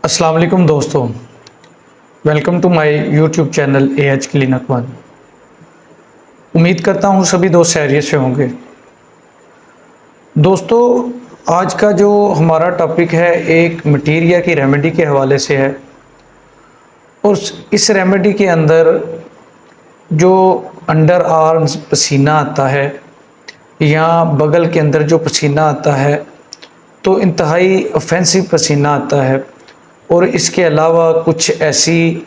अस्सलाम वालेकुम दोस्तों, welcome to my YouTube channel AH clinic one. उम्मीद करता हूँ सभी दोस्त खैरियत से होंगे। दोस्तों, आज का जो हमारा टॉपिक है एक मटीरिया की रेमेडी के हवाले से है और इस रेमेडी के अंदर जो अंडर आर्म्स पसीना आता है या बगल के अंदर जो पसीना आता है तो इंतहाई ऑफेंसिव पसीना आता है और इसके अलावा कुछ ऐसी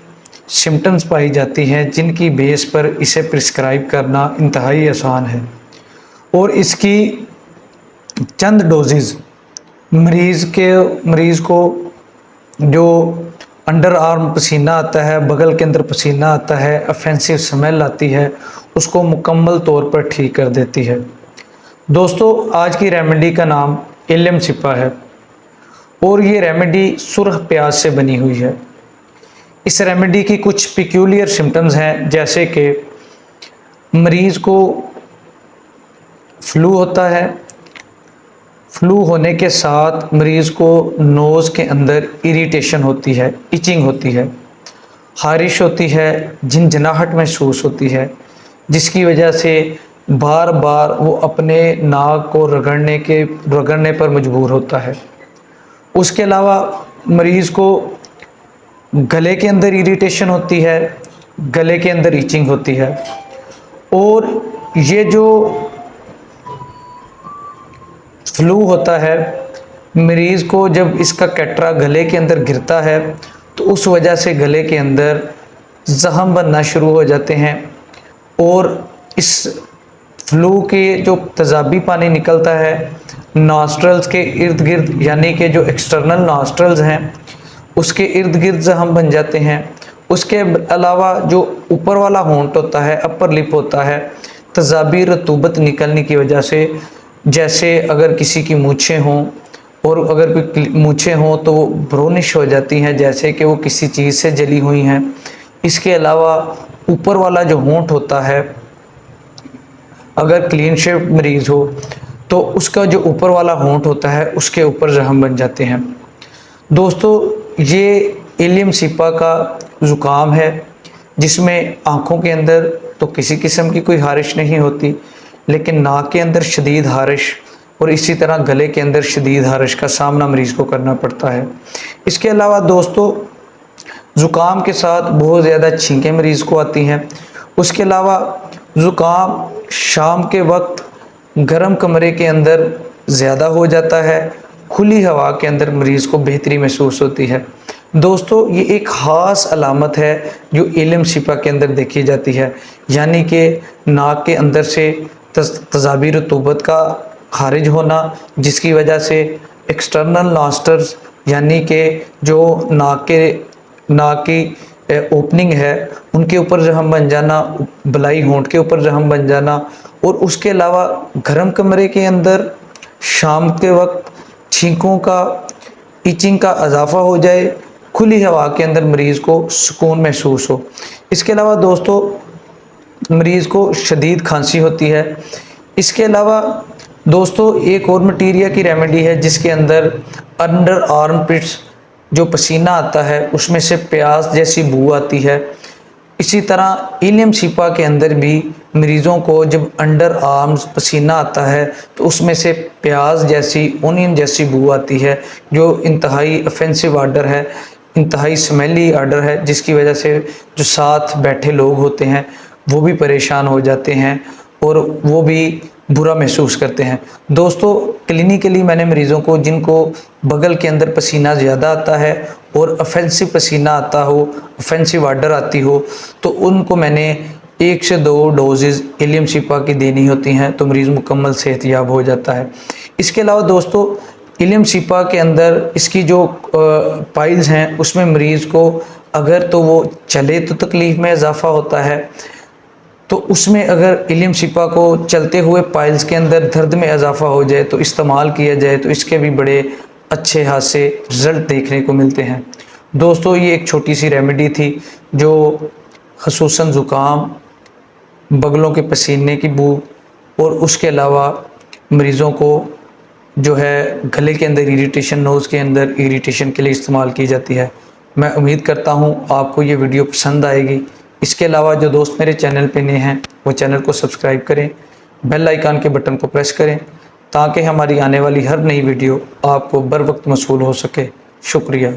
सिम्टम्स पाई जाती हैं जिनकी बेस पर इसे प्रिस्क्राइब करना इंतहाई आसान है और इसकी चंद डोजेज़ मरीज़ को जो अंडर आर्म पसीना आता है, बगल के अंदर पसीना आता है, ऑफेंसिव स्मेल आती है, उसको मुकम्मल तौर पर ठीक कर देती है। दोस्तों, आज की रेमेडी का नाम इल्म सिपा है और ये रेमेडी सुर्ख प्याज से बनी हुई है। इस रेमेडी की कुछ पिक्यूलियर सिम्टम्स हैं, जैसे कि मरीज़ को फ्लू होता है, फ्लू होने के साथ मरीज़ को नोज़ के अंदर इरिटेशन होती है, इचिंग होती है, खारिश होती है, झंझनाहट महसूस होती है, जिसकी वजह से बार बार वो अपने नाक को रगड़ने पर मजबूर होता है। उसके अलावा मरीज़ को गले के अंदर इरिटेशन होती है, गले के अंदर इचिंग होती है और ये जो फ्लू होता है, मरीज़ को जब इसका कैटरा गले के अंदर गिरता है तो उस वजह से गले के अंदर ज़ख़म बनना शुरू हो जाते हैं और इस फ्लू के जो तेज़ाबी पानी निकलता है नॉस्ट्रल्स के इर्द गिर्द, यानी कि जो एक्सटर्नल नॉस्ट्रल्स हैं उसके इर्द गिर्द ज़ख़म बन जाते हैं। उसके अलावा जो ऊपर वाला होंठ होता है, अपर लिप होता है, तेज़ाबी रतूबत निकलने की वजह से, जैसे अगर किसी की मूँछें हों और अगर कोई मूँछें हों तो वो ब्रोनिश हो जाती हैं, जैसे कि वो किसी चीज़ से जली हुई हैं। इसके अलावा ऊपर वाला जो होंठ होता है, अगर क्लीन शेव मरीज़ हो तो उसका जो ऊपर वाला होंठ होता है उसके ऊपर ज़ख़म बन जाते हैं। दोस्तों, ये इल्म सिपा का ज़ुकाम है जिसमें आँखों के अंदर तो किसी किस्म की कोई ख़ारिश नहीं होती, लेकिन नाक के अंदर शदीद ख़ारिश और इसी तरह गले के अंदर शदीद ख़ारिश का सामना मरीज़ को करना पड़ता है। इसके अलावा दोस्तों, ज़ुकाम के साथ बहुत ज़्यादा छींकें मरीज़ को आती हैं। उसके अलावा ज़ुकाम शाम के वक्त गर्म कमरे के अंदर ज़्यादा हो जाता है, खुली हवा के अंदर मरीज़ को बेहतरी महसूस होती है। दोस्तों, ये एक ख़ास अलामत है जो इल्म सिपा के अंदर देखी जाती है, यानी कि नाक के अंदर से तेज़ाबी रतूबत का खारिज होना, जिसकी वजह से एक्सटर्नल नॉस्ट्रल्स यानी कि जो नाक की ओपनिंग है उनके ऊपर ज़ख़म बन जाना, बलाई होंठ के ऊपर ज़ख़म बन जाना और उसके अलावा गर्म कमरे के अंदर शाम के वक्त छींकों का, इचिंग का इजाफ़ा हो जाए, खुली हवा के अंदर मरीज़ को सुकून महसूस हो। इसके अलावा दोस्तों, मरीज़ को शदीद खांसी होती है। इसके अलावा दोस्तों, एक और मटीरिया की रेमेडी है जिसके अंदर अंडर आर्म पिट्स जो पसीना आता है उसमें से प्याज जैसी बू आती है। इसी तरह इल्म सिपा के अंदर भी मरीज़ों को जब अंडर आर्म्स पसीना आता है तो उसमें से प्याज जैसी, ओनियन जैसी बू आती है, जो इंतहाई ऑफेंसिव आर्डर है, इंतहाई स्मेली आर्डर है, जिसकी वजह से जो साथ बैठे लोग होते हैं वो भी परेशान हो जाते हैं और वो भी बुरा महसूस करते हैं। दोस्तों, क्लिनिकली मैंने मरीज़ों को जिनको बगल के अंदर पसीना ज़्यादा आता है और ऑफेंसिव पसीना आता हो, ऑफेंसिव आर्डर आती हो, तो उनको मैंने 1 से 2 डोजेज़ इल्म सिपा की देनी होती हैं तो मरीज़ मुकम्मल सेहतयाब हो जाता है। इसके अलावा दोस्तों, इल्म सिपा के अंदर इसकी जो पाइल्स हैं उसमें मरीज़ को अगर तो वो चले तो तकलीफ़ में इजाफ़ा होता है, तो उसमें अगर इल्म सिपा को चलते हुए पाइल्स के अंदर दर्द में इजाफ़ा हो जाए तो इस्तेमाल किया जाए तो इसके भी बड़े अच्छे खासे रिज़ल्ट देखने को मिलते हैं। दोस्तों, ये एक छोटी सी रेमेडी थी जो ख़ुसूसन ज़ुकाम, बगलों के पसीने की बू और उसके अलावा मरीज़ों को جو ہے گلے کے اندر اریٹیشن، نوز کے اندر اریٹیشن کے لیے استعمال کی جاتی ہے۔ میں امید کرتا ہوں آپ کو یہ ویڈیو پسند آئے گی۔ اس کے علاوہ جو دوست میرے چینل پہ نئے ہیں وہ چینل کو سبسکرائب کریں، بیل آئیکن کے بٹن کو پریس کریں تاکہ ہماری آنے والی ہر نئی ویڈیو آپ کو بر وقت موصول ہو سکے۔ شکریہ۔